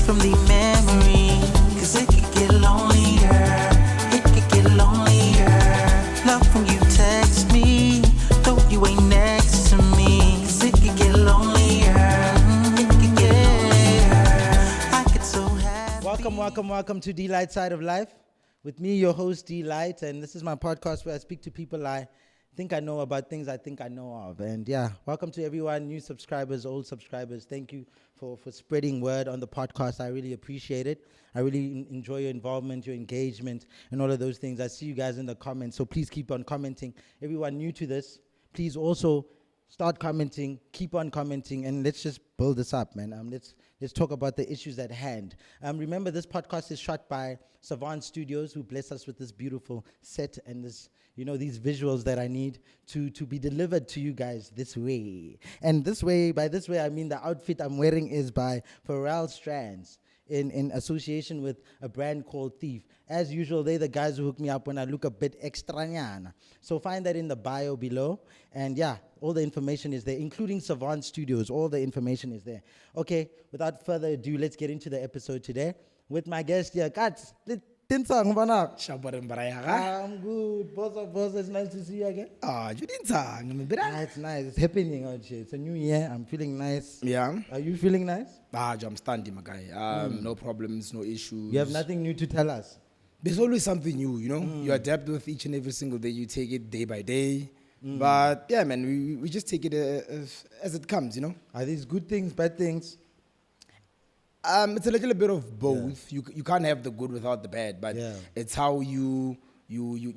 from the memory. Cause it could get lonelier. It could get lonelier. Love when you text me, though you ain't next to me. Cause it could get lonelier. It could get lonelier. I get so happy. Welcome to Delite Side of Life. With me, your host, Delite, and this is my podcast where I speak to people I think I know about things I think I know of. And yeah, welcome to everyone, new subscribers, old subscribers. Thank you for spreading word on the podcast. I really appreciate it. I really enjoy your involvement, your engagement, and all of those things. I see you guys in the comments, so please keep on commenting. Everyone new to this, please also start commenting, keep on commenting, and let's just build this up, man. Let's talk about the issues at hand. Remember, this podcast is shot by 𝗬𝗏𝗯 Studios, who bless us with this beautiful set and this, these visuals that I need to be delivered to you guys this way. And by this way, I mean the outfit I'm wearing is by 𝗏𝗏𝗯ance in association with a brand called 𝗏𝗏𝗯. As usual, they're the guys who hook me up when I look a bit extra-nyana. So find that in the bio below. And yeah, all the information is there, including 𝗬𝗏𝗯 Studios. All the information is there. Okay, without further ado, let's get into the episode today with my guest here. Kats, I'm good. Boss, it's nice to see you again. It's nice. It's happening out here. It's a new year. I'm feeling nice. Yeah. Are you feeling nice? I'm standing, my guy. No problems, no issues. You have nothing new to tell us? There's always something new, You adapt with each and every single day. You take it day by day. But yeah, man, we just take it as it comes, Are these good things, bad things? It's a little bit of both. Yeah. You can't have the good without the bad, but it's how you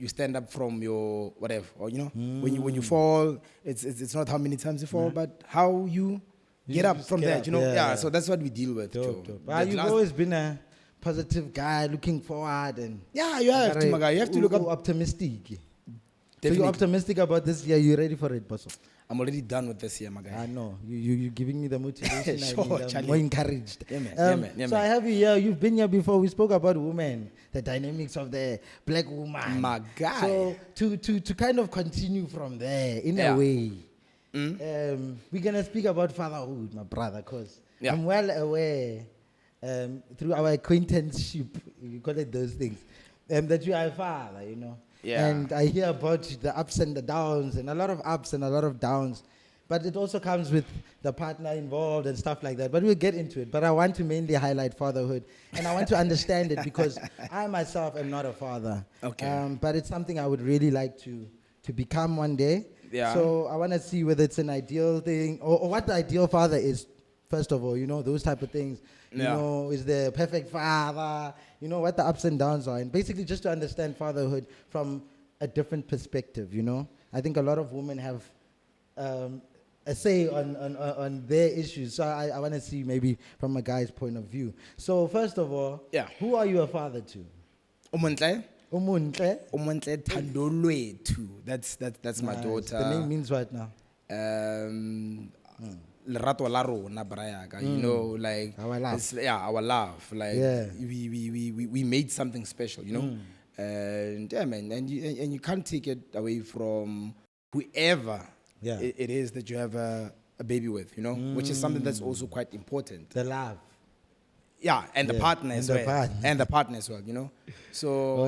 stand up from your whatever, or when you fall, it's not how many times you fall, but how you get up from that, Yeah, so that's what we deal with. Dope. You've always been a positive guy, looking forward, and you have to, my guy. You have to look optimistic. Definitely. So you're optimistic about this year. You ready for it, boss? I'm already done with this year, my guy. I know. You're giving me the motivation. Sure, I'm more encouraged. Yeah, man. So I have you here. You've been here before. We spoke about women, the dynamics of the black woman. My guy. So to kind of continue from there, in a way, we're going to speak about fatherhood, my brother, because I'm well aware through our acquaintanceship, you call it those things, that you are a father, Yeah. And I hear about the ups and the downs, and a lot of ups and a lot of downs. But it also comes with the partner involved and stuff like that. But we'll get into it. But I want to mainly highlight fatherhood. And I want to understand it because I myself am not a father. Okay. But it's something I would really like to become one day. Yeah. So I want to see whether it's an ideal thing or what the ideal father is, first of all, those type of things. Is the perfect father, what the ups and downs are. And basically just to understand fatherhood from a different perspective, I think a lot of women have a say on their issues. So I want to see maybe from a guy's point of view. So first of all, who are you a father to? Umuntle Tando Lwethu. That's my daughter. The name means what now? Lerato la rona brayaka, like our love. Our love. Like we made something special, And yeah, man, and you can't take it away from whoever it is that you have a baby with, which is something that's also quite important. The love. Yeah, and the partner as well. And the partner as well, So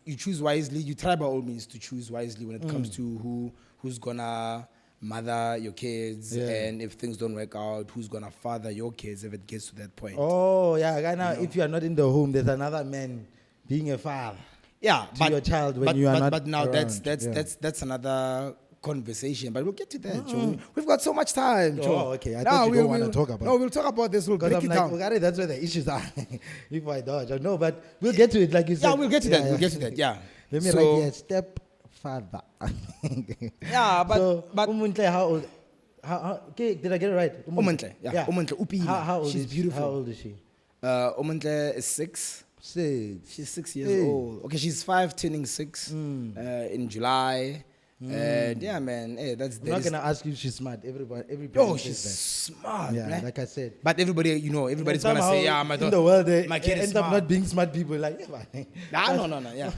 you choose wisely. You try by all means to choose wisely when it comes to who's gonna mother your kids, and if things don't work out, who's gonna father your kids if it gets to that point. Oh yeah, right now if you are not in the home, there's another man being a father. To your child when you are not. But now around. that's another conversation. But we'll get to that, Joe. We've got so much time, Joe. Oh, okay. I thought you don't want to talk about. No, we'll talk about this. We'll break it down. Okay, that's where the issues are. If I dodge, no, but we'll get to it, like you said. Yeah, we'll get to that. We'll get to that. Yeah. Let me write here. Stepfather. But Umuntle, how old? Okay, did I get it right? Umuntle, Umuntle, Upi. How old? She's beautiful. How old is she? Umuntle is 6. 6. She's 6 years old. Okay, she's 5, turning 6 in July. And yeah, man, hey, I'm not gonna ask you if she's smart. Everybody. Oh, she's smart. Yeah, man. like I said. But everybody, everybody's gonna say, yeah, my daughter. In the world, my kid ends up not being smart people. Like, no, yeah.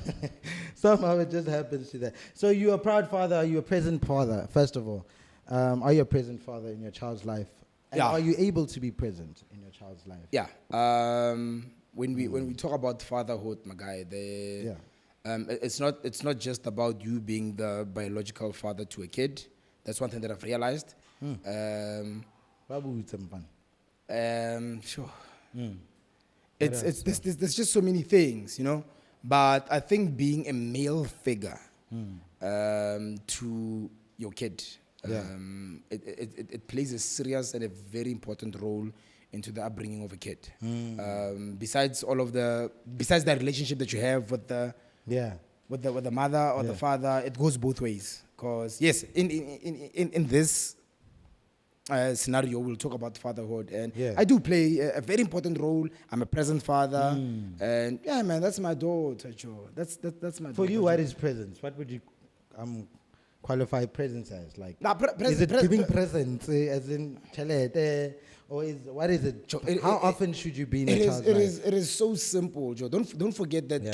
Somehow it just happens to that. So you're a proud father. Are you a present father? First of all, are you a present father in your child's life? And are you able to be present in your child's life? Yeah. When we talk about fatherhood, my guy, it's not just about you being the biological father to a kid. That's one thing that I've realized. Sure. There's just so many things, you know. But I think being a male figure to your kid, it plays a serious and a very important role into the upbringing of a kid. Besides that relationship that you have with the mother or the father, it goes both ways. Because yes, in this scenario, we'll talk about fatherhood, and I do play a very important role. I'm a present father, and yeah, man, that's my daughter, Joe. That's my daughter. For you, what is presence? What would you qualify presence as? Like, is it is giving presents, as in chelete, or what is it? Joe, How often should you be in a child's life? It is so simple, Joe. Don't forget that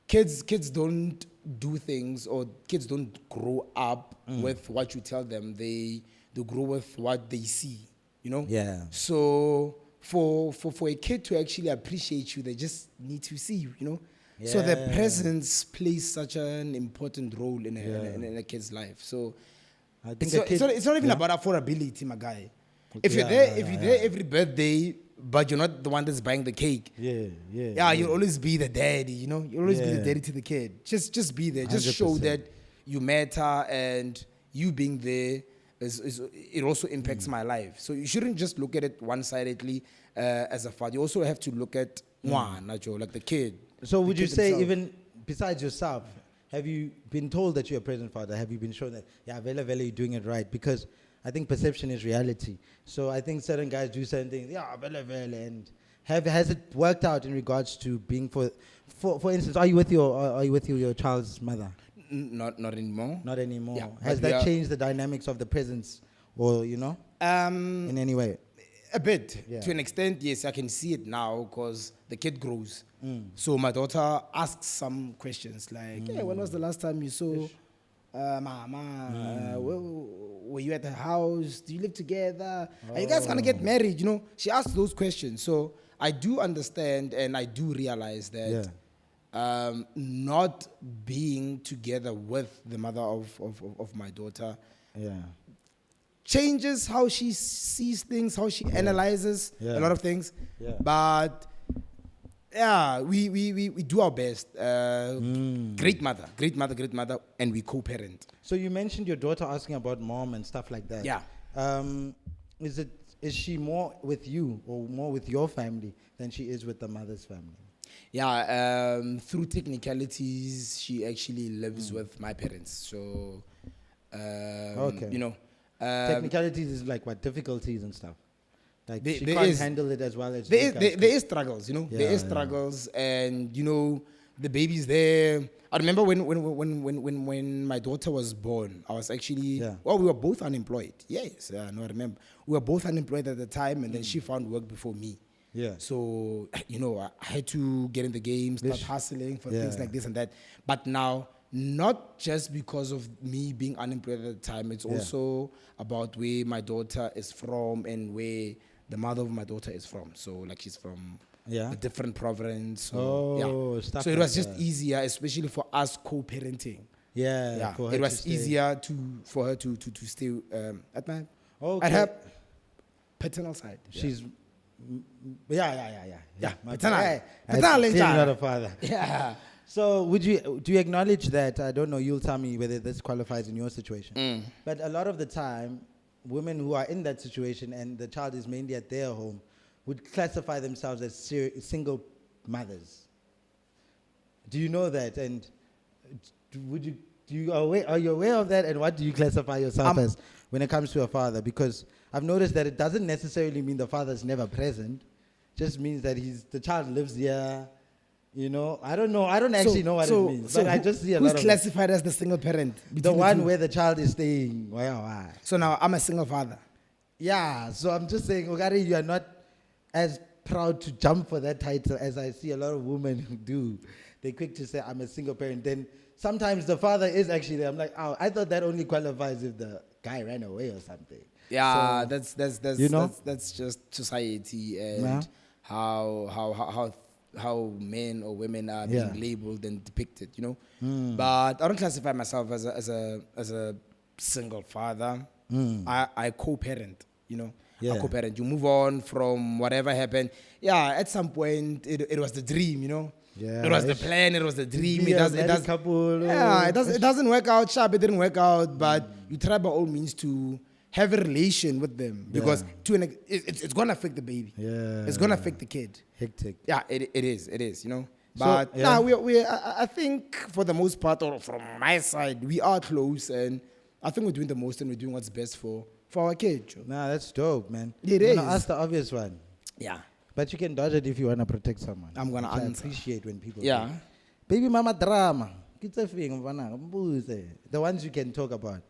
kids don't do things, or kids don't grow up with what you tell them. They grow with what they see, you know? Yeah. So for a kid to actually appreciate you, they just need to see you, you know? Yeah. So the presence plays such an important role in a kid's life. So I think it's not even about affordability, my guy. If you're there every birthday, but you're not the one that's buying the cake. You'll always be the daddy, you know? You'll always be the daddy to the kid. Just be there. Just 100%. Show that you matter, and you being there it also impacts my life. So you shouldn't just look at it one-sidedly as a father. You also have to look at like the kid. So would you say, even besides yourself, have you been told that you're a present father? Have you been shown that, you're doing it right? Because I think perception is reality. So I think certain guys do certain things, and has it worked out in regards to being for instance, are you with your child's mother? Not anymore. Not anymore. Yeah, has that changed the dynamics of the presence, or in any way? A bit, to an extent, yes. I can see it now because the kid grows. So my daughter asks some questions like, "Hey, when was the last time you saw Mama? Were you at her house? Do you live together? Are you guys gonna get married?" You know, she asks those questions. So I do understand, and I do realize that. Not being together with the mother of my daughter changes how she sees things, how she analyzes a lot of things. But we do our best. Great mother, and we co-parent. So you mentioned your daughter asking about mom and stuff like that. Yeah. Is she more with you or more with your family than she is with the mother's family? Yeah, through technicalities, she actually lives with my parents. So, you know. Technicalities is like what? Difficulties and stuff? Like she can't handle it as well as there is struggles, you know. There is struggles, and, you know, the baby's there. I remember when my daughter was born, I was actually, we were both unemployed. Yes, I remember. We were both unemployed at the time, and then she found work before me. Yeah. So, you know, I had to get in the game, start hustling for things like this and that. But now, not just because of me being unemployed at the time, it's also about where my daughter is from and where the mother of my daughter is from. So, like, she's from a different province. So, so it was just easier, especially for us co-parenting. Yeah. It was easier for her to stay at her paternal side. She's paternal not a father. Yeah. So do you acknowledge that? I don't know, you'll tell me whether this qualifies in your situation. But a lot of the time, women who are in that situation and the child is mainly at their home would classify themselves as single mothers. Do you know that? And are you aware of that? And what do you classify yourself as when it comes to a father? Because I've noticed that it doesn't necessarily mean the father's never present. Just means that the child lives here. You know, I don't know. I don't actually know what it means. But I just see a lot of. Who's classified as the single parent? The one where the child is staying. Why? So now I'm a single father. Yeah. So I'm just saying, Ogari, you are not as proud to jump for that title as I see a lot of women who do. They're quick to say, I'm a single parent. Then sometimes the father is actually there. I'm like, oh, I thought that only qualifies if the guy ran away or something. Yeah, So, that's you know? that's just society and Yeah. how men or women are Yeah. being labeled and depicted, you know. But I don't classify myself as a single father. I co-parent, you know. Yeah. I co-parent. You move on from whatever happened. Yeah, at some point it was the dream, you know. Yeah, It was the it's- plan. It was the dream. be It a does. It married does. couple, Yeah, oh, it doesn't work out. Sharp. It didn't work out. But you try by all means to have a relation with them because it's gonna affect the baby. Yeah. It's gonna affect the kid. Hectic. Yeah, it is. You know. So, But yeah. I think for the most part, or from my side, we are close, and I think we're doing the most and we're doing what's best for our kid. Joe. Nah, that's dope, man. It I'm gonna is. ask the obvious one. Yeah. But you can dodge it if you want to protect someone. I'm gonna Which I answer. appreciate when people Yeah. say, baby mama drama. The ones you can talk about.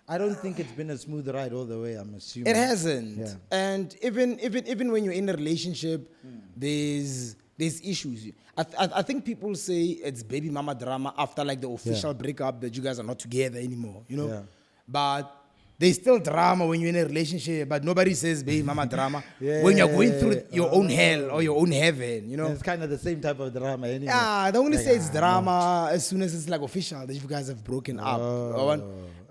I don't think it's been a smooth ride all the way, I'm assuming. It hasn't. Yeah. And even when you're in a relationship, there's issues. I think people say it's baby mama drama after like the official breakup that you guys are not together anymore, you know? Yeah. But there's still drama when you're in a relationship, but nobody says baby mama drama Yeah. when you're going through your own hell or your own heaven, you know? It's kind of the same type of drama anyway. Yeah, they only Like, say it's drama as soon as it's like official that you guys have broken up.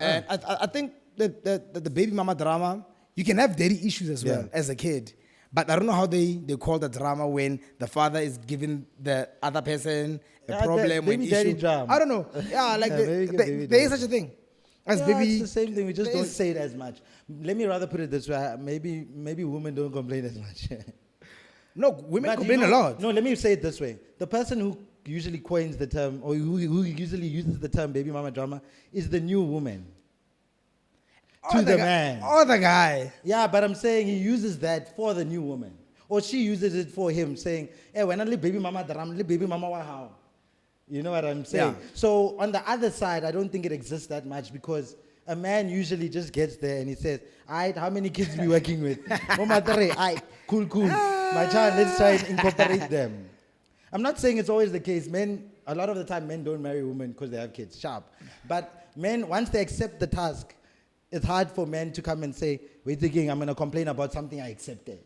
And I think that the baby mama drama, you can have daddy issues as well as a kid. But I don't know how they call the drama when the father is giving the other person a Yeah, problem baby when daddy issue. drama. I don't know. Yeah, like Yeah, baby there daddy is such a thing. As Yeah, baby, it's the same thing. We just there don't is- say it as much. Let me rather put it this way. Maybe women don't complain as much. No, women But complain you a know- lot. No, let me say it this way. The person who usually coins the term, or who usually uses the term baby mama drama, is the new woman. To the man. Or the guy. Yeah, but I'm saying he uses that for the new woman. Or she uses it for him, saying, hey, when I leave baby mama drama, leave baby mama wa how. You know what I'm saying? Yeah. So on the other side, I don't think it exists that much because a man usually just gets there and he says, all right, how many kids we working with? Mama three, all right, cool. My child, let's try and incorporate them. I'm not saying it's always the case. Men, a lot of the time, men don't marry women because they have kids, sharp. But men, once they accept the task, it's hard for men to come and say, wait again, I'm going to complain about something I accepted.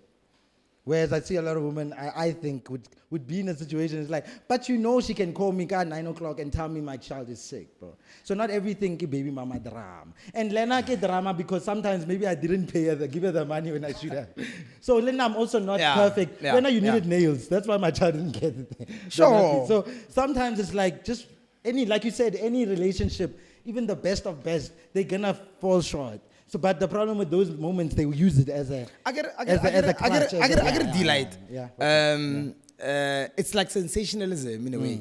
Whereas I see a lot of women, I think, would be in a situation, it's like, but you know she can call me at 9 o'clock and tell me my child is sick, bro. So not everything ke baby mama drama. And Lena ke drama because sometimes maybe I didn't pay her, give her the money when I should have. So Lena, I'm also not perfect. Yeah, Lena, you yeah. needed nails. That's why my child didn't get it. Sure. So sometimes it's like just like you said, any relationship, even the best of best, they're gonna fall short. So, but the problem with those moments, they will use it as a I get crutch, a delight. Yeah. It's like sensationalism in a way.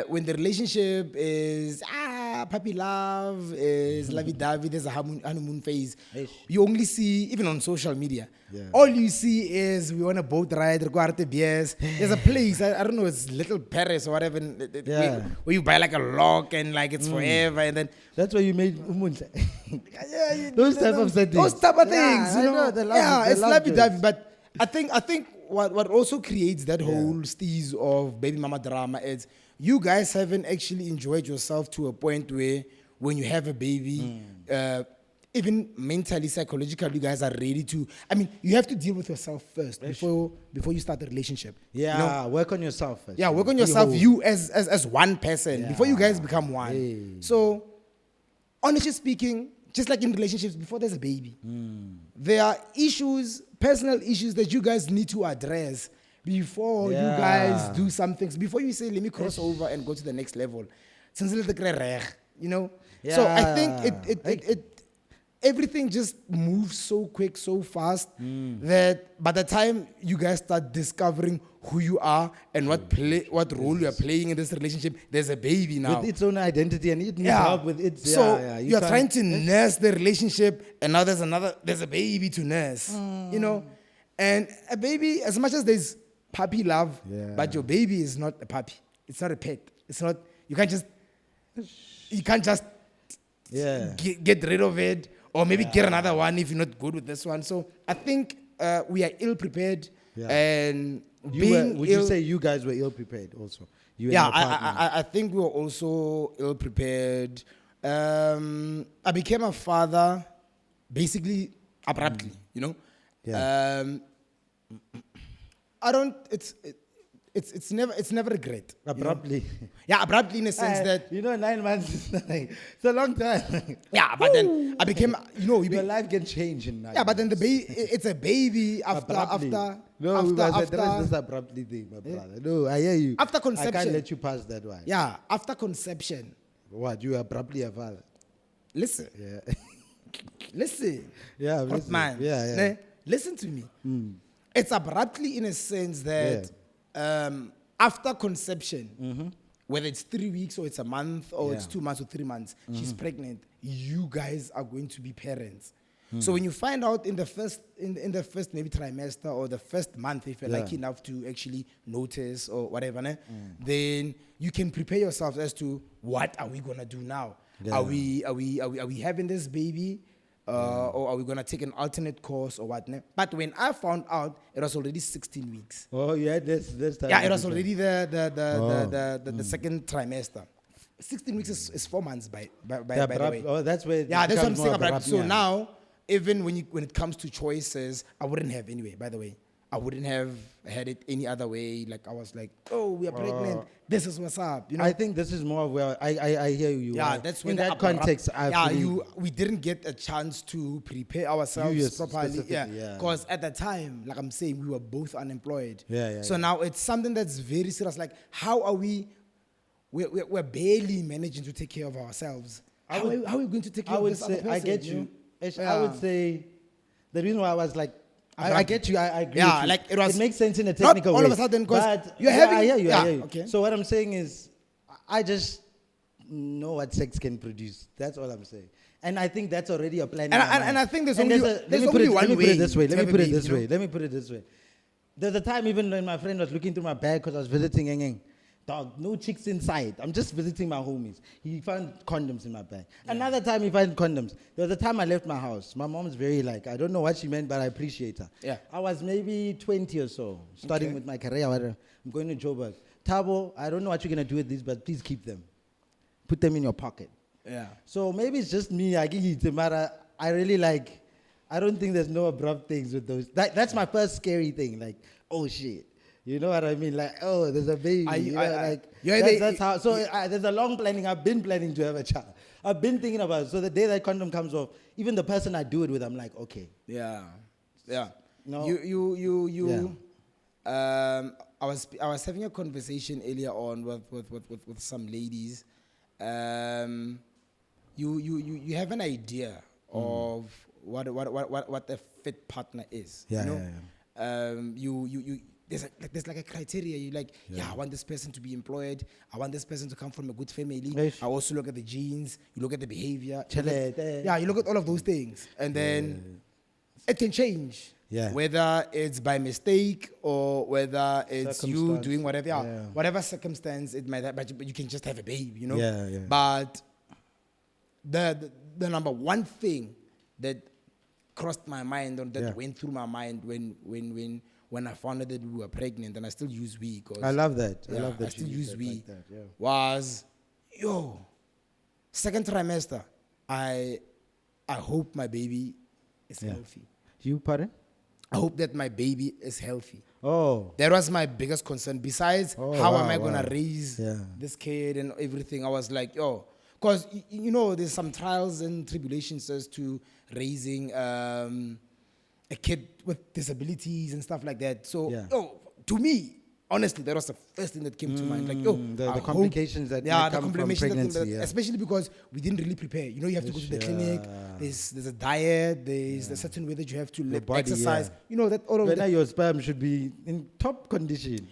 When the relationship is puppy love, is lovey-dovey, there's a honeymoon phase. Eish. You only see, even on social media, Yeah. all you see is we want a boat ride, 𝗂𝗧𝗂𝗧. There's a place, I don't know, it's Little Paris or whatever, where you buy like a lock and like it's forever, and then That's why you made umunhle. yeah, Those type of settings. Those type of Yeah, things, I you know. know, they love Yeah, it, they it's love lovey-dovey. it. But I think what also creates that whole steez of baby mama drama is you guys haven't actually enjoyed yourself to a point where when you have a baby, even mentally, psychologically, you guys are ready to. I mean, you have to deal with yourself first before you start the relationship. Yeah, You know? work on yourself first. Yeah, work on Be yourself, whole. you as one person, before you guys become one. Hey. So, honestly speaking, just like in relationships, before there's a baby, there are issues, personal issues that you guys need to address before you guys do some things, before you say, let me cross over and go to the next level. You know? So I think it everything just moves so quick, so fast that by the time you guys start discovering who you are and what role you are playing in this relationship, there's a baby now. With its own identity and it needs help with its. So you you're trying to nurse the relationship, and now there's a baby to nurse. You know, and a baby, as much as there's puppy love, but your baby is not a puppy. It's not a pet. It's not. You can't just get rid of it, or maybe get another one if you're not good with this one. So I think we are ill prepared, and would you say you guys were ill prepared also? You and your partner? I think we were also ill prepared. I became a father basically abruptly, you know. Yeah. I don't. It's never regret. you know. Abruptly. Yeah, abruptly in a sense that 9 months is like, it's a long time. yeah, but then I became Your life can change in 9 yeah, but then the months. baby it's a baby after Abruptly. after No, after we must after address this abruptly thing, my brother. No, I hear you. After I conception. can't let you pass that one. yeah after conception. What, you abruptly a father? Listen, Yeah. listen. Yeah, Hot listen. man. Yeah, yeah. Ne? Listen to me. It's abruptly in a sense that after conception, whether it's 3 weeks or it's a month or it's Yeah. 2 months or 3 months, she's pregnant. You guys are going to be parents. So when you find out in the first maybe trimester or the first month, if you're Yeah. lucky enough to actually notice or whatever, ne, then you can prepare yourself as to what are we gonna do now? Yeah. Are we having this baby? Or are we gonna take an alternate course or what? Ne? But when I found out, it was already 16 weeks. Oh, yeah, that's time. Yeah, it was already the second trimester. 16 weeks is 4 months by the way. Oh, that's where. Yeah, that's what I'm saying. Abrupt, So yeah. now, even when it comes to choices, I wouldn't have anyway. By the way, I wouldn't have had it any other way. Like I was like, oh, we are pregnant. This is what's up. You know. I think this is more of where I hear you. Yeah, right? that's when in the that abrupt- context. we didn't get a chance to prepare ourselves yes, properly. specifically, Yeah, yeah. because at the time, like I'm saying, we were both unemployed. Yeah, So now it's something that's very serious. Like, how are we? We're barely managing to take care of ourselves. How are we going to take care I of would this say other person? I get know? you. Ish, I Yeah. would say the reason why I was like. I get you. I agree. Yeah, with you. like it was- makes sense in a not technical way. all of a sudden, 'cause but you're yeah, having- I hear you. yeah, I hear you. okay. So what I'm saying is, I just know what sex can produce. That's all I'm saying. And I think that's already a plan. in my mind. And I think there's And only let there's me put only it- one Let me put way it this way. to Let me have a put it baby, this you know? way. Let me put it this way. There's a time even when my friend was looking through my bag because I was visiting Ngeng. Dog, no chicks inside. I'm just visiting my homies. He found condoms in my bag. Another time he found condoms. There was a time I left my house. My mom's very like, I don't know what she meant, but I appreciate her. Yeah. I was maybe 20 or so, starting Okay. with my career. Whatever. I'm going to Joburg. Tabo, I don't know what you're going to do with these, but please keep them. Put them in your pocket. Yeah. So maybe it's just me. I really like, I don't think there's no abrupt things with those. That's my first scary thing. Like, oh shit. You know what I mean? Like, oh, there's a baby. That's how. So there's a long planning. I've been planning to have a child. I've been thinking about it. So the day that condom comes off, even the person I do it with, I'm like, okay. Yeah. Yeah. No. You. I was having a conversation earlier on with some ladies. You have an idea of what a fit partner is. Yeah, you know? You there's like a criteria. You like, I want this person to be employed. I want this person to come from a good family. Yes. I also look at the genes. You look at the behavior. Chelete. Yeah, you look at all of those things, and then it can change. Yeah. Whether it's by mistake or whether it's you Circumstance. doing whatever, Yeah. whatever circumstance it might have, but you can just have a baby, you know. Yeah, yeah. But the number one thing that crossed my mind or that went through my mind when I found out that we were pregnant, and I still use we because I love that. I yeah, love that. I still you use that we like that, yeah. was second trimester. I hope my baby is healthy. You, pardon? I hope that my baby is healthy. Oh. That was my biggest concern. Besides, how am I going to raise this kid and everything? I was like, because, you know, there's some trials and tribulations as to raising a kid with disabilities and stuff like that. So, to me, honestly, that was the first thing that came to mind. Like, the complications that might come from pregnancy. Especially because we didn't really prepare. You know, you have to go to the clinic. There's a diet. There's a certain way that you have to exercise. You know that all of that. Your sperm should be in top condition.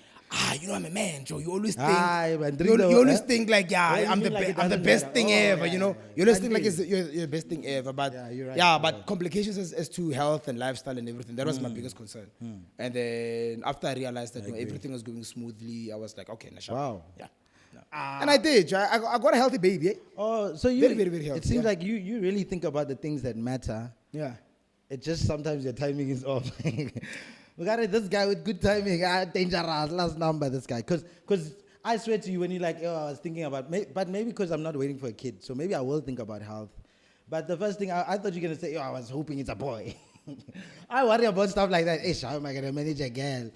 You know, I'm a man, Joe. You always think, man, you always think like, I'm the like it I'm the doesn't best matter. thing ever. You know, you always think like Agree. you're the best thing ever. But you're right. but complications as to health and lifestyle and everything. That was my biggest concern. And then after I realized that everything was going smoothly, I was like, okay, Nasha. Wow. Yeah. And I did. I got a healthy baby. Eh? Oh, so you Very, very, very healthy, it seems like you really think about the things that matter. Yeah. It just sometimes your timing is off. We got this guy with good timing. Dangerous, last number, this guy. Because I swear to you, when you're like, I was thinking about, but maybe because I'm not waiting for a kid, so maybe I will think about health. But the first thing, I thought you were going to say, I was hoping it's a boy. I worry about stuff like that. Ish, how am I gonna manage a girl?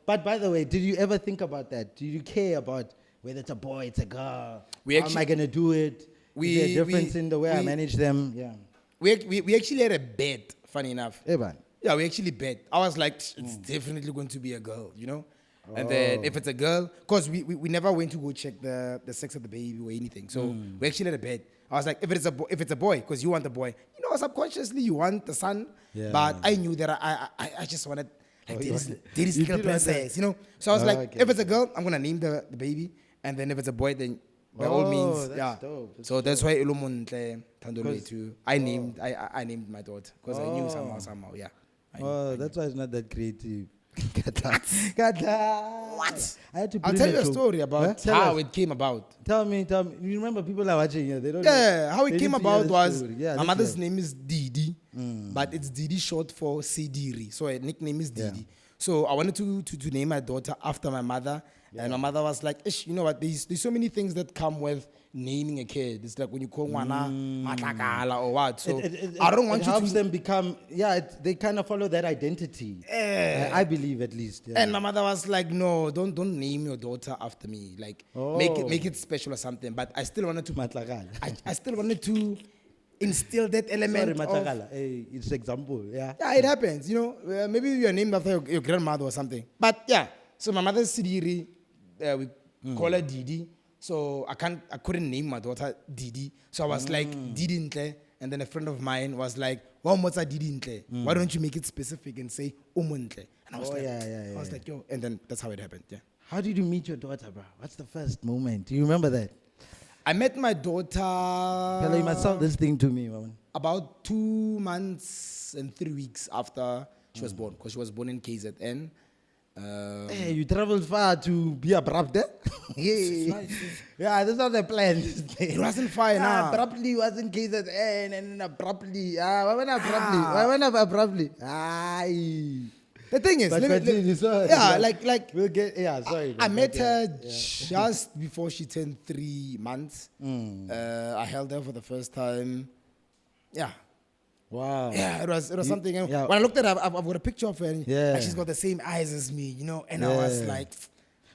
But by the way, did you ever think about that? Do you care about whether it's a boy, it's a girl? How am I gonna do it? Is there a difference in the way I manage them? Yeah. We actually had a bet. Funny enough. Hey, man. Yeah, we actually bet. I was like, it's definitely going to be a girl, you know? And then if it's a girl, because we never went to go check the sex of the baby or anything. So we actually had a bet. I was like, if it's a boy, because you want the boy, you know, subconsciously you want the son. Yeah. But I knew that I just wanted like daddy's little princess, you know? So I was like, okay. if it's a girl, I'm gonna name the baby. And then if it's a boy, then by all means, that's yeah. dope. So that's why Ulumuntle Tandole too. I named my daughter because I knew somehow, yeah. That's why it's not that creative. What? I had to I'll tell you a story about how it came about. Tell me. You remember people are watching here. They don't. Yeah, how it they came need to hear about the was story. Yeah, my let's mother's hear. name is Didi, but it's Didi short for Sidiri. So her nickname is Didi. Yeah. So I wanted to name my daughter after my mother. And my mother was like, Ish, you know what, there's so many things that come with naming a kid. It's like when you call wana matlakala or what. So I don't want it you helps to them become, they kind of follow that identity. I believe at least. Yeah. And my mother was like, no, don't name your daughter after me. Like make it special or something. But I still wanted to Matlakala. I still wanted to instill that element Sorry, of, Matlakala. Hey, it's example. Yeah. yeah, it happens, you know. Maybe you are named after your grandmother or something. But yeah, so my mother's Sidiri, we call her Didi. So I couldn't name my daughter Didi. So I was like Didi Ntle. And then a friend of mine was like, "Wow, what's a Didi Ntle? Why don't you make it specific and say Umuntle?" And I was I was like, yo. And then that's how it happened. Yeah. How did you meet your daughter, bro? What's the first moment? Do you remember that? I met my daughter Hello, you must tell this thing to me, man. about 2 months and 3 weeks after she was born, because she was born in KZN. Hey, you traveled far to be abrupt, eh? Yeah, that's not the plan. It wasn't fine. Abruptly was in KZN and then abruptly. Why went abruptly? Why went abruptly? Aye. The thing is, But continue, sorry. yeah, like We'll get, sorry. I man, met okay. her just before she turned 3 months. I held her for the first time. Yeah. Wow. Yeah, it was something. And yeah. when I looked at her, I've got a picture of her, and Yeah. she's got the same eyes as me, you know. And I was like,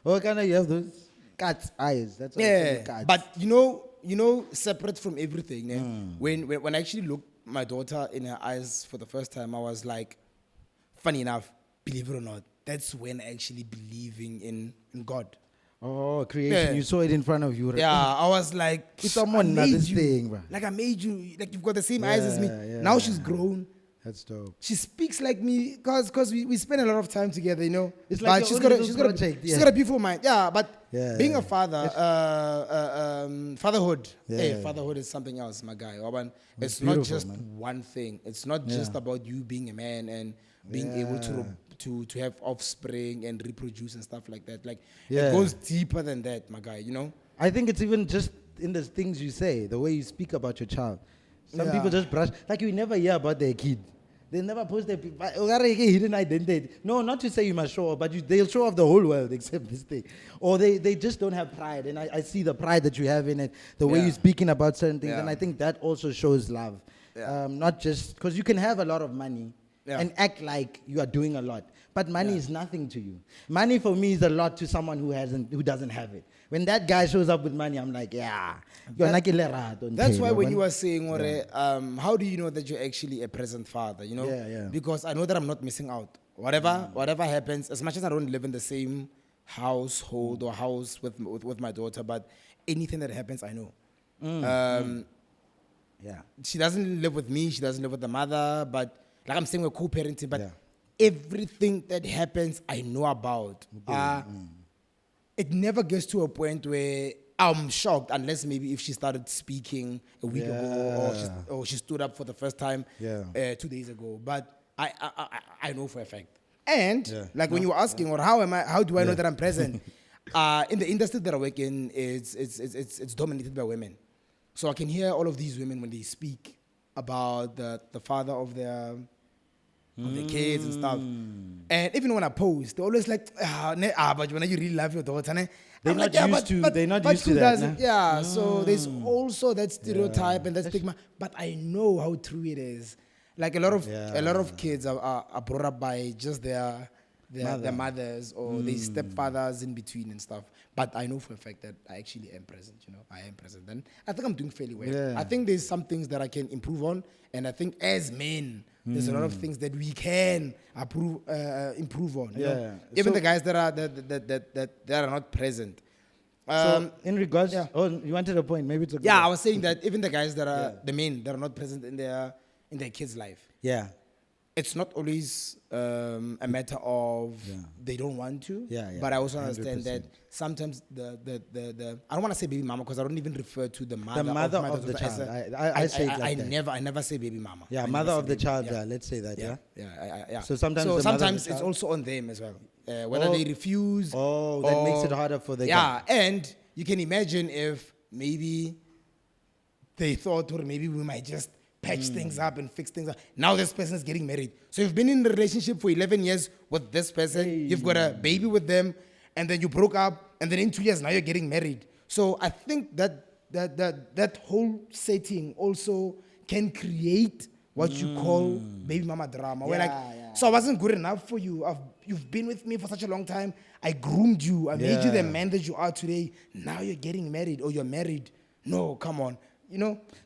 What kind of you have those cat's eyes? That's what I call cats. But you know, separate from everything. When I actually looked my daughter in her eyes for the first time, I was like, funny enough, believe it or not, that's when actually believing in God. Oh, creation! Yeah. You saw it in front of you. Right? Yeah, I was like, It's someone I made this you. thing, bro. Like I made you. Like you've got the same eyes as me. Yeah, Now yeah. she's grown. That's dope. She speaks like me because we spend a lot of time together, you know. It's like but your own little project, she's got a beautiful mind. Yeah, but Yeah, being yeah. a father, fatherhood. Yeah. Hey, fatherhood is something else, my guy. It's not beautiful, just man. one thing. It's not just about you being a man and being able to have offspring and reproduce and stuff like that. Like it goes deeper than that, my guy. You know. I think it's even just in the things you say, the way you speak about your child. Some people just brush, like you never hear about their kid. They never post their hidden identity. No, not to say you must show off, but they'll show off the whole world except this thing. Or they just don't have pride. And I see the pride that you have in it, the way you're speaking about certain things. Yeah. And I think that also shows love. Yeah. Not just, because you can have a lot of money and act like you are doing a lot. But money is nothing to you. Money for me is a lot to someone who doesn't have it. When that guy shows up with money, I'm like, That's why when you were saying, how do you know that you're actually a present father? You know, Yeah. because I know that I'm not missing out. Whatever happens, as much as I don't live in the same household or house with my daughter, but anything that happens, I know. She doesn't live with me. She doesn't live with the mother. But like I'm saying, we're co-parenting. But everything that happens, I know about. It never gets to a point where I'm shocked, unless maybe if she started speaking a week ago or she stood up for the first time 2 days ago. But I know for a fact. And like when you were asking, or how do I know that I'm present? In the industry that I work in, it's dominated by women. So I can hear all of these women when they speak about the father of their kids and stuff. And even when I post, they're always like, but when you really love your daughter, they're not used to that. Yeah, so there's also that stereotype and that stigma. But I know how true it is. Like a lot of kids are brought up by just their mothers or their stepfathers in between and stuff. But I know for a fact that I actually am present, I am present. And I think I'm doing fairly well. Yeah. I think there's some things that I can improve on. And I think as men, there's a lot of things that we can improve on. You know? Even the guys that are not present. So in regards, you wanted a point, maybe it's a I was saying that even the guys that are the men that are not present in their kids' life. Yeah. It's not always a matter of they don't want to, but I also understand 100%. That sometimes the I don't want to say baby mama because I don't even refer to the mother of the child. I say it like that. I never say baby mama. Yeah, mother of the child. Yeah, let's say that. Yeah. So sometimes it's also on them as well. Whether they refuse. That makes it harder for the guy. Yeah, and you can imagine if maybe they thought, or maybe we might just patch things up and fix things up. Now this person is getting married. So you've been in a relationship for 11 years with this person. You've got a baby with them, and then you broke up, and then in 2 years now you're getting married. So I think that whole setting also can create what you call baby mama drama. So I wasn't good enough for you. You've been with me for such a long time. I groomed you. I made you the man that you are today. Now you're getting married or you're married. No, come on.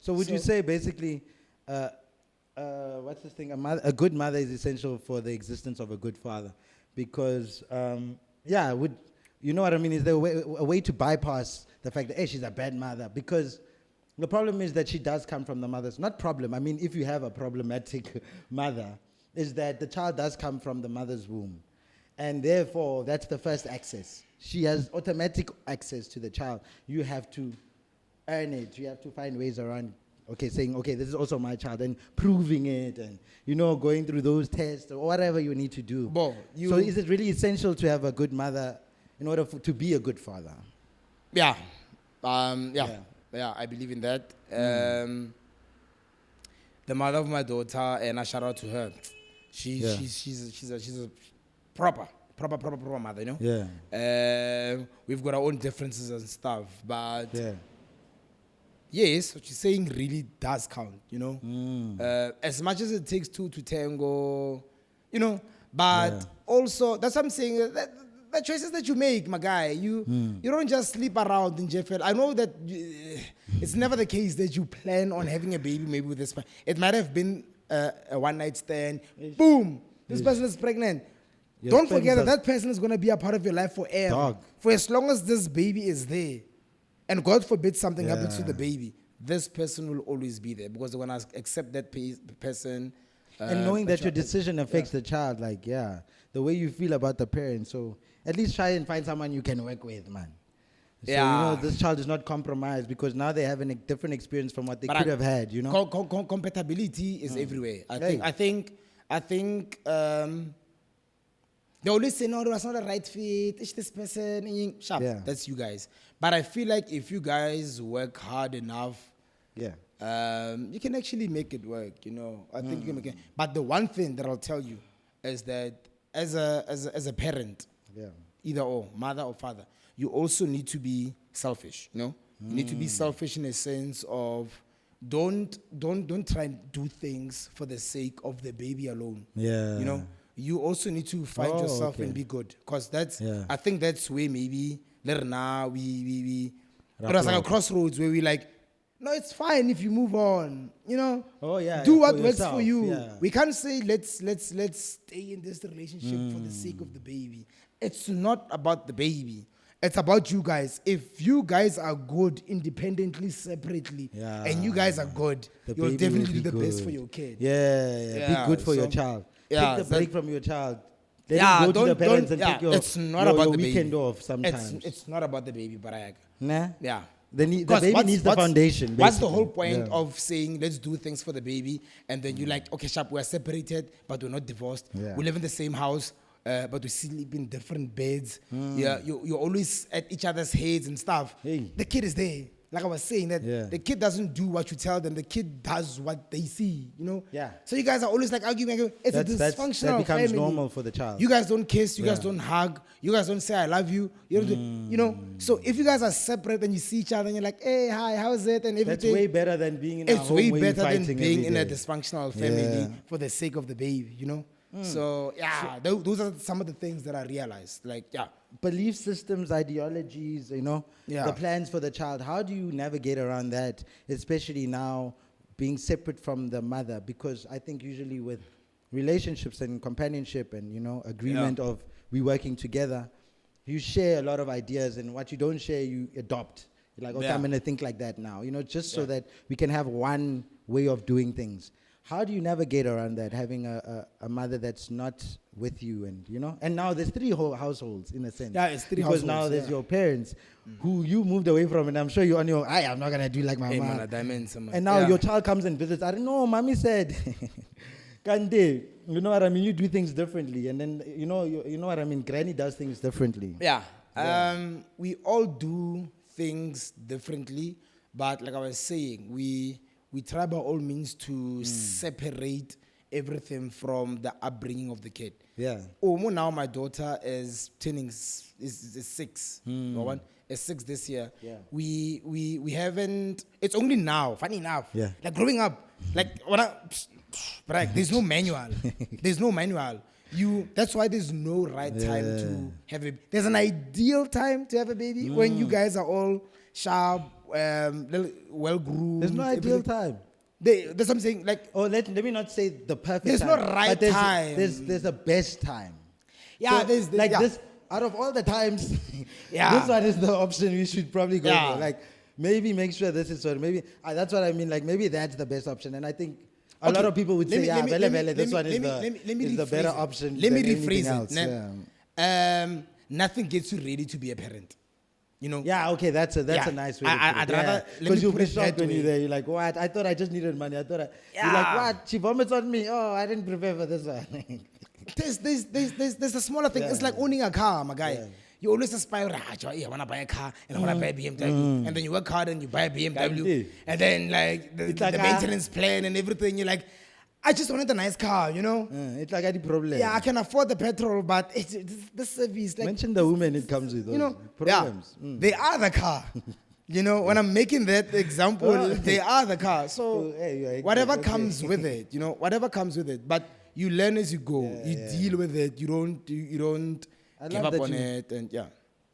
So would you say basically, what's this thing? A good mother is essential for the existence of a good father, because you know what I mean? Is there a way to bypass the fact that she's a bad mother? Because the problem is that she does come from the mother's. Not problem. I mean, if you have a problematic mother, is that the child does come from the mother's womb, and therefore that's the first access. She has automatic access to the child. You have to earn it. You have to find ways around. Saying, this is also my child, and proving it, and, going through those tests or whatever you need to do. So is it really essential to have a good mother in order to be a good father? Yeah. I believe in that. The mother of my daughter, and I shout out to her. She's a proper mother, we've got our own differences and stuff, but yes, what you're saying really does count, as much as it takes two to tango, but also that's what I'm saying. The choices that you make, my guy, you don't just sleep around in JFL. I know that it's never the case that you plan on having a baby maybe with this man. It might have been a one-night stand. Boom, this person is pregnant. Don't forget that person is going to be a part of your life forever. For as long as this baby is there, and God forbid something happens to the baby, this person will always be there because they're going to accept that person. And knowing that your decision affects the child, the way you feel about the parent. So at least try and find someone you can work with, man. So, this child is not compromised because now they have a different experience from what they could have had, Compatibility is everywhere. I think they always say, no, that's not a right fit. It's this person. Sharp. That's you guys. But I feel like if you guys work hard enough, you can actually make it work, I think you can make it. But the one thing that I'll tell you is that as a parent, either or, mother or father, you also need to be selfish, You need to be selfish in a sense of don't try and do things for the sake of the baby alone. You also need to find yourself and be good, because that's I think that's where maybe now we it was like a crossroads where we like, no, it's fine if you move on, do what works for you. We can't say let's stay in this relationship for the sake of the baby. It's not about the baby. It's about you guys. If you guys are good independently, separately, and you guys are good, you'll definitely do the best for your kid. Be good for your child. Take the break from your child. Let him go to the parents and take it's not about the weekend baby. Off sometimes. It's not about the baby, Barayaka. Nah? Yeah. The baby needs the foundation, basically. What's the whole point of saying, let's do things for the baby, and then you're like, okay, sharp, we're separated, but we're not divorced. We live in the same house, but we sleep in different beds. You're always at each other's heads and stuff. The kid is there. like I was saying, that Yeah. the kid doesn't do what you tell them. The kid does what they see, you know? Yeah. So you guys are always like arguing. It's a that dysfunctional becomes family. normal for the child. You guys don't kiss. You guys Yeah. don't hug. You guys don't say I love you. You don't do, you know? So if you guys are separate and you see each other and you're like, hey, hi, how's it? And everything. That's way better than being in a It's home way where you're better than fighting being every in a day. dysfunctional family Yeah. for the sake of the baby, you know? So, yeah, those are some of the things that I realized. Like, yeah. Belief systems, ideologies, you know, Yeah. the plans for the child. How do you navigate around that, especially now being separate from the mother? Because I think usually with relationships and companionship and, you know, agreement of we working together, you share a lot of ideas, and what you don't share, you adopt. You're like, okay, Yeah. I'm going to think like that now, you know, just so Yeah. that we can have one way of doing things. How do you navigate around that, having a mother that's not with you, and, you know? And now there's three whole households, in a sense. Yeah, it's three because now households, there's yeah. your parents who you moved away from, and I'm sure you're on your, I'm not going to do like my Hey, mom. man, a dimension, man. And now Yeah. your child comes and visits. I don't know, mommy said, Kande, you know what I mean? You do things differently. And then, you know what I mean? Granny does things differently. Yeah. We all do things differently, but like I was saying, we try by all means to separate everything from the upbringing of the kid. Yeah. Now my daughter is turning is 6. One is 6 this year. Yeah. We haven't. It's only now. Funny enough. Yeah. Like growing up, like there's no manual. There's no manual. That's why there's no right time to have a. There's an ideal time to have a baby when you guys are all sharp, well groomed. There's no ideal time. There's something like. Oh, let me not say the perfect There's time. no right but there's, time. There's a best time. Yeah, So, there's like yeah. this, out of all the times, Yeah. this one is the option we should probably go Yeah. for. Like, maybe make sure this is what, maybe, that's what I mean, like, maybe that's the best option. And I think a lot of people would say, this one is the better option Let me than anything rephrase else. it. Yeah. Nothing gets you ready to be a parent. You know? Yeah, okay, that's a Yeah. nice way to I'd put it. rather- let me Because you'll put be it shocked that when way. you're there. You're like, what? I thought I just needed money. You're like, Yeah. what? She vomits on me. Oh, I didn't prepare for this one. There's a smaller thing. Yeah. It's like owning a car, my guy. Yeah. You always aspire, I want to buy a car and I want to buy a BMW. And then you work hard and you buy a BMW. Can't And then like the It's like, maintenance plan and everything, you're like, I just wanted a nice car, you know? It's like any problem. Yeah, I can afford the petrol, but it's the service. Like, Mention the woman it comes with. you know, problems. yeah, they are the car. You know, when I'm making that example, they are the car. So Oh, hey, yeah, whatever okay. comes with it, you know, whatever comes with it. But you learn as you go. You deal with it. You don't I give love up that on you- it. And yeah.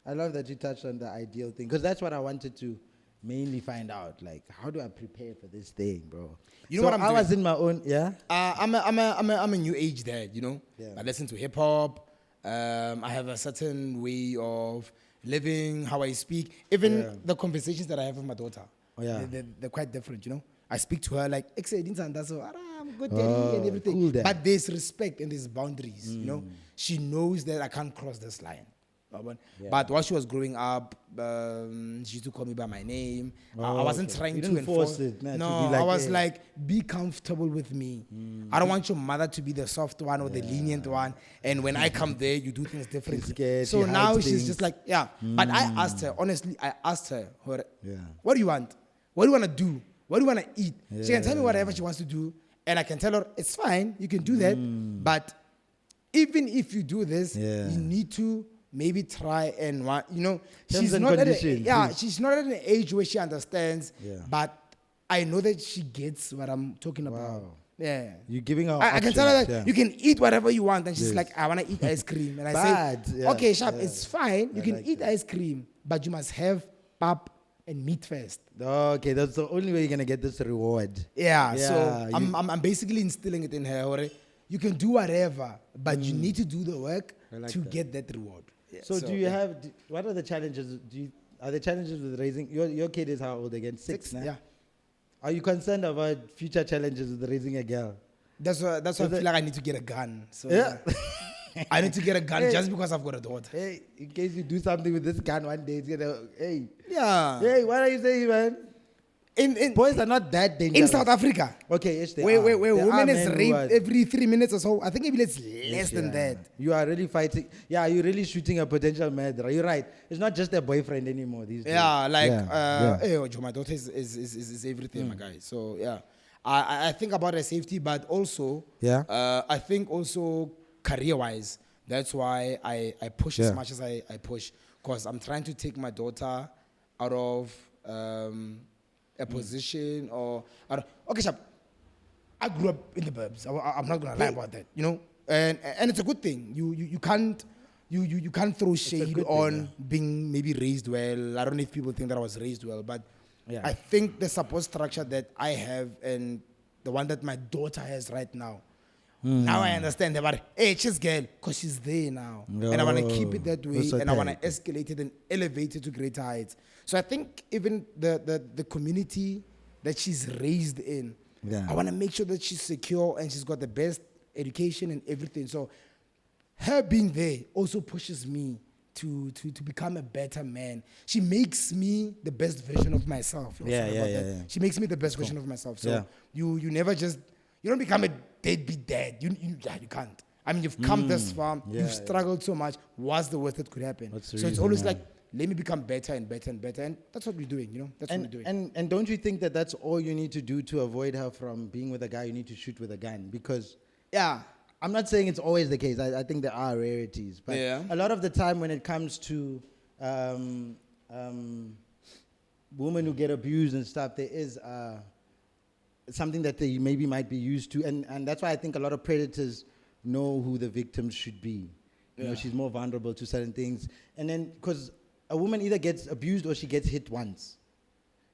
I love that you touched on the ideal thing, because that's what I wanted to mainly find out. Like, how do I prepare for this thing, bro? You know So what I'm I doing? was in my own, yeah? I'm a new age dad, you know. Yeah. I listen to hip hop. I have a certain way of living, how I speak. Even the conversations that I have with my daughter, Oh, yeah. they're quite different, you know. I speak to her like, I'm good daddy and everything. cool dad. But there's respect and there's boundaries, you know. She knows that I can't cross this line. But while she was growing up, she used to call me by my name. I wasn't okay. trying You to didn't enforce force it, nah, to No, be like, I was hey. like, be comfortable with me. I don't want your mother to be the soft one or the lenient one. And when I come there, you do things differently. scared, So she now hides she's things. just like, yeah. But I asked her, honestly, Yeah. what do you want? What do you want to do? What do you want to eat? She can tell me whatever she wants to do. And I can tell her, it's fine, you can do that. But even if you do this, Yeah. you need to maybe try and Terms she's and not conditions. she's not at an age where she understands. Yeah. But I know that she gets what I'm talking about. Wow. Yeah. You're giving her I can tell her options, that yeah. you can eat whatever you want, and she's Yes. like, I want to eat ice cream, and I Bad, say, yeah, okay, sharp, yeah. it's fine. You I can like eat that. ice cream, but you must have pap and meat first. Okay, that's the only way you're going to get this reward. Yeah, Yeah, so you- I'm basically instilling it in her. Already. You can do whatever, but you need to do the work I like to that. get that reward. Yeah, So do you have, what are the challenges? Are there challenges with raising, your kid is how old again? 6 now? Yeah, Are you concerned about future challenges with raising a girl? that's why I So feel like I need to get a gun. So Yeah. I need to get a gun Hey. just because I've got a daughter. Hey, in case you do something with this gun one day, it's gonna, hey, Yeah. hey, what are you saying, man? in Boys are not that dangerous. in South Africa. Okay, yes, they Where are. There women are is men who raped are- every 3 minutes or so. I think maybe it's less than Yeah. that. You are really fighting. Yeah, you're really shooting a potential murderer. You're right. It's not just a boyfriend anymore these days. Yeah, like Yeah. hey, Ojo, my daughter is everything, my guy. So yeah, I think about her safety, but also I think also career-wise, that's why I push as much as I push, because I'm trying to take my daughter out of a position or okay, Shap, I grew up in the burbs. I'm not gonna lie about that, you know, and it's a good thing. You can't throw shade good on thing, being maybe raised well. I don't know if people think that I was raised well, but I think the support structure that I have and the one that my daughter has right now. Now I understand about, hey, she's girl, because she's there now. And I want to keep it that way, and I want to escalate it and elevate it to greater heights. So I think even the community that she's raised in, I want to make sure that she's secure and she's got the best education and everything. So her being there also pushes me to become a better man. She makes me the best version of myself. Yeah. She makes me the best version of myself. So you never just, you don't become a deadbeat dad. You can't. I mean, you've come this far. You've struggled so much. What's the worst that could happen? So it's always like, let me become better and better and better. And that's what we're doing, you know? That's what we're doing. And don't you think that that's all you need to do to avoid her from being with a guy? You need to shoot with a gun. Because, I'm not saying it's always the case. I think there are rarities. But a lot of the time when it comes to women who get abused and stuff, there is something that they maybe might be used to. And that's why I think a lot of predators know who the victims should be. You know, she's more vulnerable to certain things. And then, because a woman either gets abused or she gets hit once.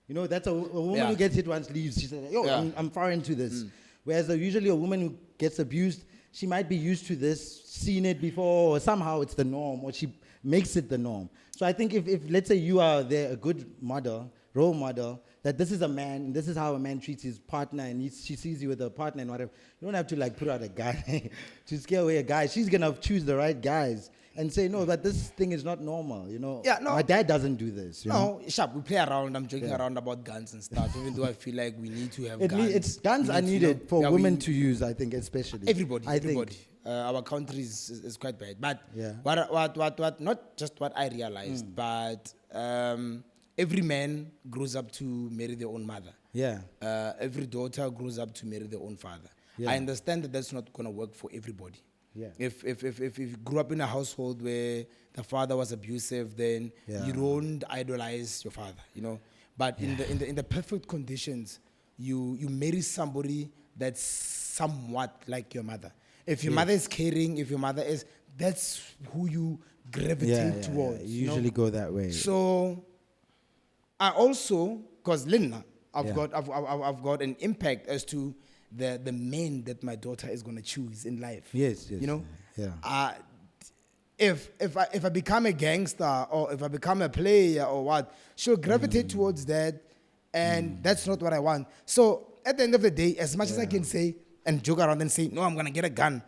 You know, that's a woman who gets hit once leaves. She says, I'm foreign to this. Whereas usually a woman who gets abused, she might be used to this, seen it before, or somehow it's the norm, or she makes it the norm. So I think if let's say you are there, a good model, role model, that this is a man, this is how a man treats his partner, and she sees you with a partner and whatever, you don't have to like put out a guy to scare away a guy. She's going to choose the right guys and say, no, but this thing is not normal, you know. My dad doesn't do this. You know? Sharp, we play around. I'm joking around about guns and stuff, even though I feel like we need to have guns. Guns are needed for women to use, I think, especially. Everybody. Our country is quite bad. But what not just what I realized, but every man grows up to marry their own mother. Every daughter grows up to marry their own father. I understand that that's not going to work for everybody. If you grew up in a household where the father was abusive, then you don't idolize your father, you know. But in the perfect conditions, you marry somebody that's somewhat like your mother. If your mother is caring, if your mother is, that's who you gravitate towards. You usually go that way. So I also, because Linda, I've got an impact as to the men that my daughter is going to choose in life. Yes. You know? If I become a gangster or if I become a player or what, she'll gravitate towards that, and that's not what I want. So at the end of the day, as much as I can say and joke around and say, no, I'm going to get a gun.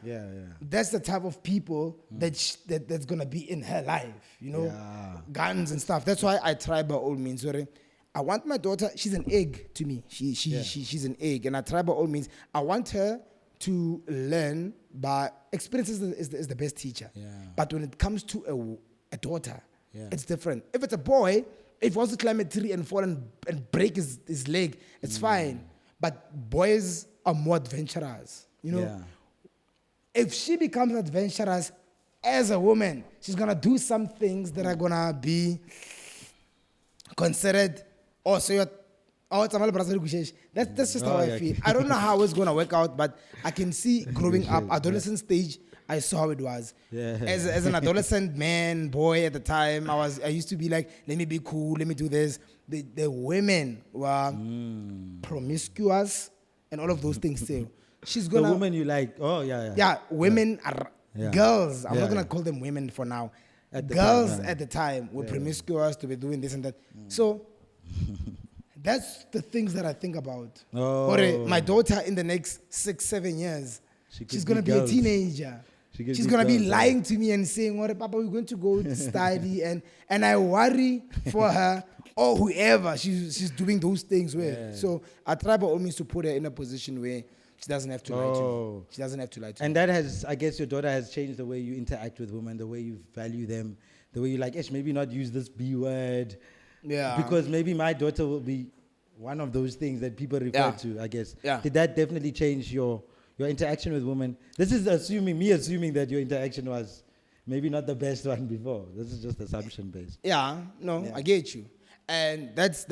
That's the type of people that's going to be in her life, you know? Guns and stuff. That's why I try by all means. I want my daughter, she's an egg to me. She's an egg. And I try by all means. I want her to learn by experience is the best teacher. But when it comes to a daughter, it's different. If it's a boy, if he wants to climb a tree and fall and break his leg, it's fine. But boys are more adventurous, you know. If she becomes adventurous as a woman, she's gonna do some things that are gonna be considered. That's just how I feel. I don't know how it's gonna work out, but I can see growing up, adolescent stage, I saw how it was. As an adolescent man, boy at the time, I used to be like, let me be cool, let me do this. The women were promiscuous and all of those things too. She's gonna. The woman you like, women are girls. I'm not gonna call them women for now. Girls at the time were promiscuous to be doing this and that. So that's the things that I think about. My daughter in the next 6-7 years, she's gonna be a teenager. She's gonna be lying to me and saying, "Papa, we're going to go study," and I worry for her or whoever she's doing those things with. So I try by all means to put her in a position where she doesn't have to lie to me. She doesn't have to lie to me. And that has, I guess, your daughter has changed the way you interact with women, the way you value them, the way you like, maybe not use this B word. Yeah. Because maybe my daughter will be one of those things that people refer to, I guess. Yeah. Did that definitely change your interaction with women? This is assuming that your interaction was maybe not the best one before. This is just assumption based. Yeah, no, I get you. And that's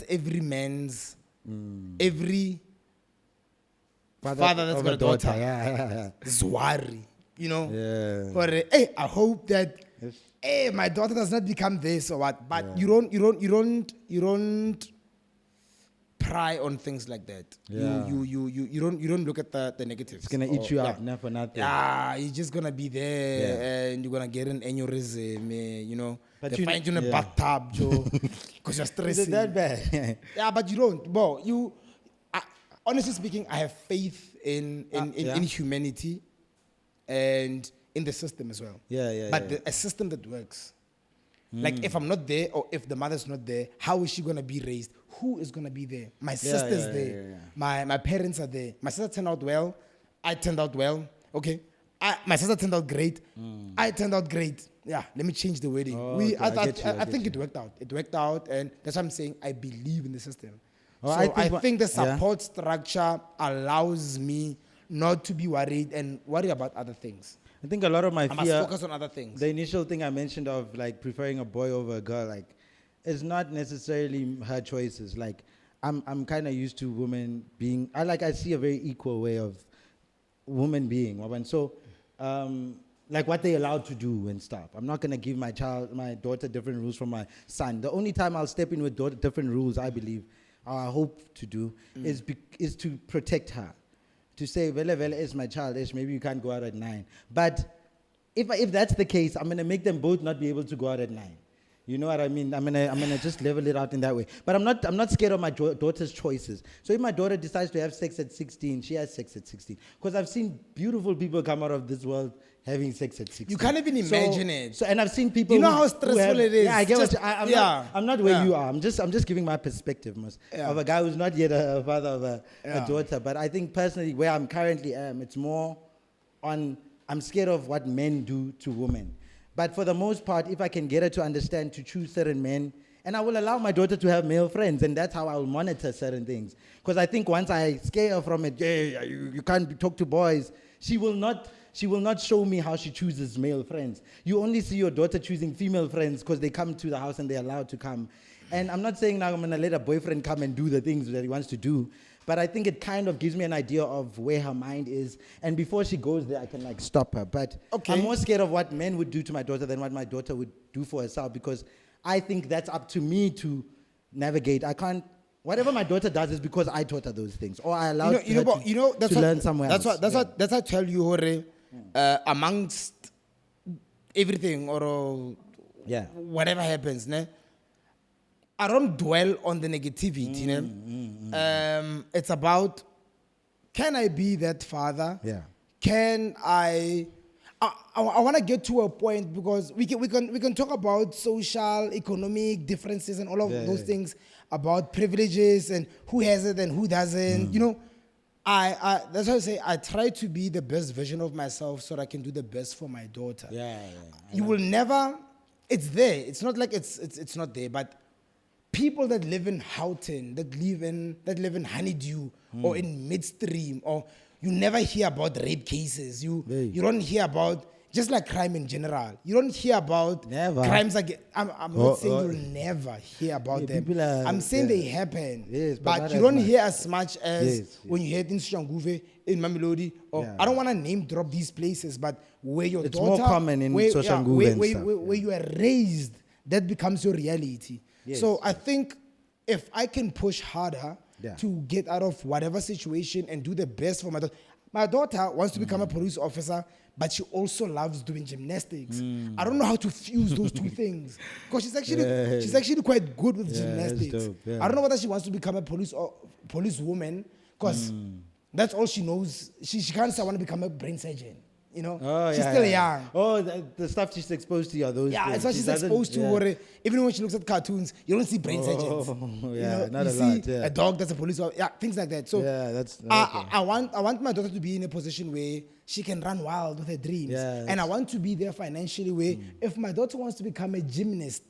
every man's, every father that's got a daughter. Yeah. Zwari, you know? Yeah. But hey, I hope that my daughter does not become this or what. But you don't pry on things like that. Yeah. You don't look at the negatives. It's gonna eat you up, not for nothing. Yeah, you're just gonna be there and you're gonna get an aneurysm, you know. But they you find you in a bathtub, Joe, because you're stressing. Is it that bad? Yeah, but you don't. Well, honestly speaking, I have faith in humanity and in the system as well. But a system that works. Like if I'm not there or if the mother's not there, how is she gonna be raised? Who is gonna be there? My sister's there. My parents are there. My sister turned out well. I turned out well. Okay. My sister turned out great. I turned out great. Yeah, let me change the wording. I think it worked out. It worked out, and that's what I'm saying. I believe in the system. So I think the support structure allows me not to be worried and worry about other things. I think a lot of my fear. I must focus on other things. The initial thing I mentioned of like preferring a boy over a girl, like, it's not necessarily her choices. Like, I'm kind of used to women being. I see a very equal way of women being. And so, like what they're allowed to do and stuff. I'm not gonna give my daughter different rules from my son. The only time I'll step in with different rules, I believe, or I hope to do, is to protect her. To say, Vele is my child, maybe you can't go out at 9. But if that's the case, I'm gonna make them both not be able to go out at 9. You know what I mean? I'm gonna just level it out in that way. But I'm not scared of my daughter's choices. So if my daughter decides to have sex at 16, she has sex at 16. Because I've seen beautiful people come out of this world having sex at 16. You can't even imagine it. So and I've seen people. You know how stressful it is. Yeah, I get I'm not where you are. I'm just giving my perspective, of a guy who's not yet a father of a daughter. But I think personally, where I'm currently it's more on. I'm scared of what men do to women. But for the most part, if I can get her to understand to choose certain men, and I will allow my daughter to have male friends, and that's how I will monitor certain things. Because I think once I scare her from it, you can't talk to boys, she will not show me how she chooses male friends. You only see your daughter choosing female friends because they come to the house and they're allowed to come. And I'm not saying now I'm going to let a boyfriend come and do the things that he wants to do, but I think it kind of gives me an idea of where her mind is. And before she goes there, I can stop her. But I'm more scared of what men would do to my daughter than what my daughter would do for herself, because I think that's up to me to navigate. I can't. Whatever my daughter does is because I taught her those things, or I allowed her to learn somewhere else. That's what I tell you, Hore, amongst everything or whatever happens, ne? I don't dwell on the negativity. It's about, can I be that father? Yeah. Can I want to get to a point, because we can talk about social, economic differences and all of those things, about privileges and who has it and who doesn't. You know, that's why I say I try to be the best version of myself so that I can do the best for my daughter. You will never. It's there. It's not like it's not there, but people that live in Houghton, that live in Honeydew or in Midstream, or you never hear about rape cases. You don't hear about, just like crime in general. You don't hear about crimes against. I'm not saying you'll never hear about them. I'm saying they happen, but you don't hear as much as when you hear in Soshanguve, in Mamelodi. Or I don't want to name drop these places, but where your it's daughter, more common in Soshanguve where you are raised, that becomes your reality. So I think if I can push harder to get out of whatever situation and do the best for my daughter. My daughter wants to become a police officer, but she also loves doing gymnastics. I don't know how to fuse those two things, because she's actually quite good with gymnastics. I don't know whether she wants to become a police woman, because that's all she knows. She can't say I want to become a brain surgeon. You know, Oh, she's yeah, still yeah. young. Oh, the stuff she's exposed to are those Yeah, things. it's what She she's doesn't- exposed to. yeah. Or even when she looks at cartoons, you don't see brain surgeons. Oh, You yeah, know, not you a see lot, yeah. a dog that's a police officer. Yeah, things like that. So Yeah, that's... okay. I want my daughter to be in a position where she can run wild with her dreams. Yeah, And I want to be there financially where if my daughter wants to become a gymnast,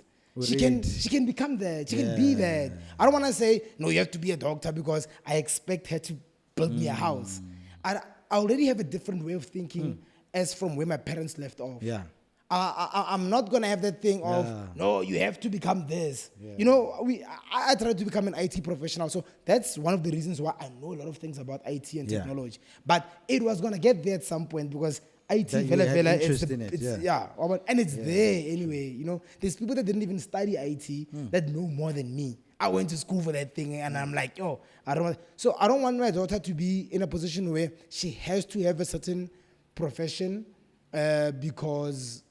she Right. can become that. She can be that. I don't want to say, no, you have to be a doctor because I expect her to build me a house. I already have a different way of thinking as from where my parents left off. Yeah. I'm not gonna have that thing of Yeah. no, you have to become this. Yeah. You know, I tried to become an IT professional, so that's one of the reasons why I know a lot of things about IT and Yeah. technology. But it was gonna get there at some point because IT, That you fella, had fella, interest it's, in it, it's yeah. and it's there anyway. You know, there's people that didn't even study IT that know more than me. I went to school for that thing, and I'm like, yo, I don't want my daughter to be in a position where she has to have a certain profession because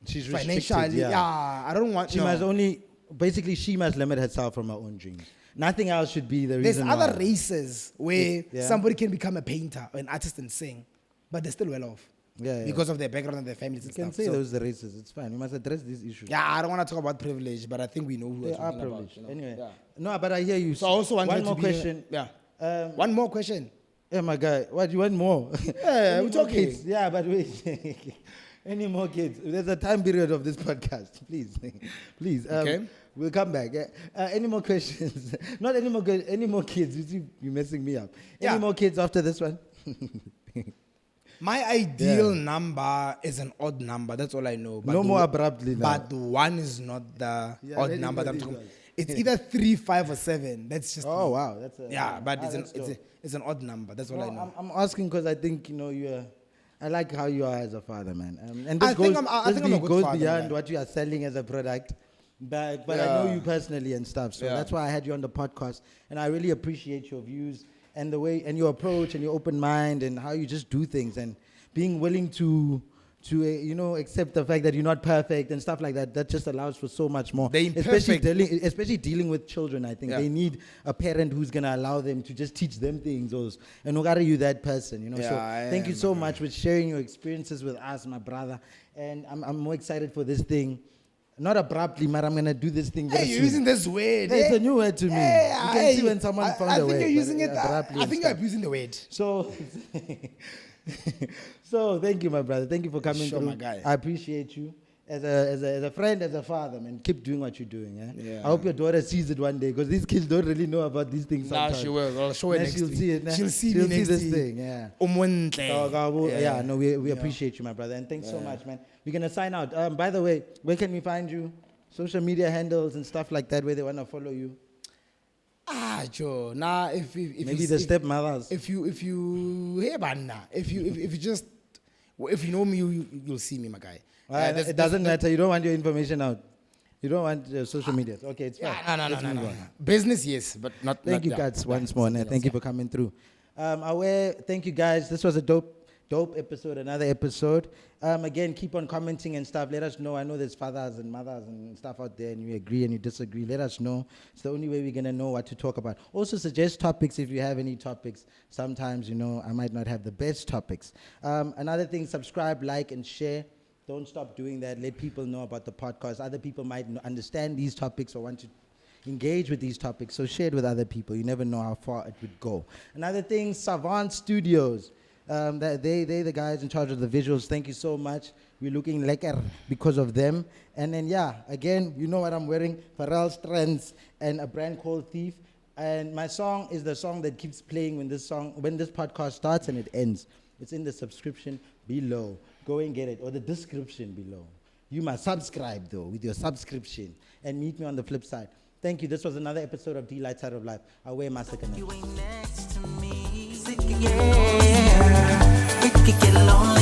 She's financially, restricted, I don't want. She must only... Basically, she must limit herself from her own dreams. Nothing else should be the There's reason other why. races where Yeah. somebody can become a painter or an artist and sing, but they're still well off. Yeah, yeah. Because of their background and their families and You can stuff. say So, those are the races. It's fine. We must address these issues. yeah, I don't want to talk about privilege, but I think we know who They we're are talking about. privileged. You know? Anyway. Yeah. No, but I hear you. So I also want her one to more be question. one more question. Yeah, my guy. What, you want more? Yeah, Any we're more talking. kids? Yeah, but wait. Any more kids? There's a time period of this podcast. Please. Please. Okay. We'll come back. Yeah. Any more questions? Not any more any more kids. You see, you're messing me up. Yeah. Any more kids after this one? My ideal number is an odd number. That's all I know. But No more abruptly now. But one is not the Yeah, odd let it number go, that I'm let it talking go. about. It's either 3, 5, or 7. That's just Oh, me. wow. That's a, Yeah, but that's dope. it's an odd number. That's all I No, know. I'm asking because I think, you're... I like how you are as a father, man. And I this think goes, I think I'm a good goes father, beyond man. what you are selling as a product. But I Yeah. know you personally and stuff, so Yeah. that's why I had you on the podcast. And I really appreciate your views and the way and your approach and your open mind and how you just do things and being willing to accept the fact that you're not perfect and stuff like that. That just allows for so much more. The imperfect- Especially dealing with children, I think Yeah. they need a parent who's gonna allow them to just teach them things. And Ogara, you that person, Yeah, So I thank you am, so much for sharing your experiences with us, my brother. And I'm more excited for this thing. Not abruptly, but I'm gonna do this thing very Hey, you're soon. using this word. It's eh? a new word to me. Hey, You can see when someone found I a think word. you're using but it. abruptly I and think you're stuff. abusing the word. So, so thank you, my brother. Thank you for coming Sure, through. my guy. I appreciate you as a friend, as a father, man. Keep doing what you're doing. Eh? Yeah. I hope your daughter sees it one day because these kids don't really know about these things. Nah, Sometimes. she will. I'll show her Nah, next she'll week. see it. Nah. She'll see She'll me next this week. thing. Yeah. Umontle. Yeah, no, we appreciate you, my brother, and thanks so much, man. We're gonna sign out. By the way, where can we find you? Social media handles and stuff like that, where they wanna follow you. Joe. Nah, if Maybe you, the if, stepmothers. if you hey banna, if you know me, you'll see me, my guy. It doesn't matter. You don't want your information out. You don't want social media. Okay, it's fine. Yeah, no. Let's move on. Business, yes, but not. Thank you, guys, once more. And thank you for coming through. Thank you, guys. This was a dope episode, another episode. Again, keep on commenting and stuff. Let us know. I know there's fathers and mothers and stuff out there, and you agree and you disagree. Let us know. It's the only way we're going to know what to talk about. Also, suggest topics if you have any topics. Sometimes, I might not have the best topics. Another thing, subscribe, like, and share. Don't stop doing that. Let people know about the podcast. Other people might understand these topics or want to engage with these topics. So share it with other people. You never know how far it would go. Another thing, Savant Studios. They're the guys in charge of the visuals. Thank you so much. We're looking lekker because of them. And then, again, you know what I'm wearing. 𝗶𝗯𝗯 and a brand called Thief. And my song is the song that keeps playing when this podcast starts and it ends. It's in the subscription below. Go and get it, or the description below. You must subscribe, though, with your subscription. And meet me on the flip side. Thank you. This was another episode of Delite Side of Life. 𝗟𝗂𝗯𝗍 You ain't next to me. It could get lonely.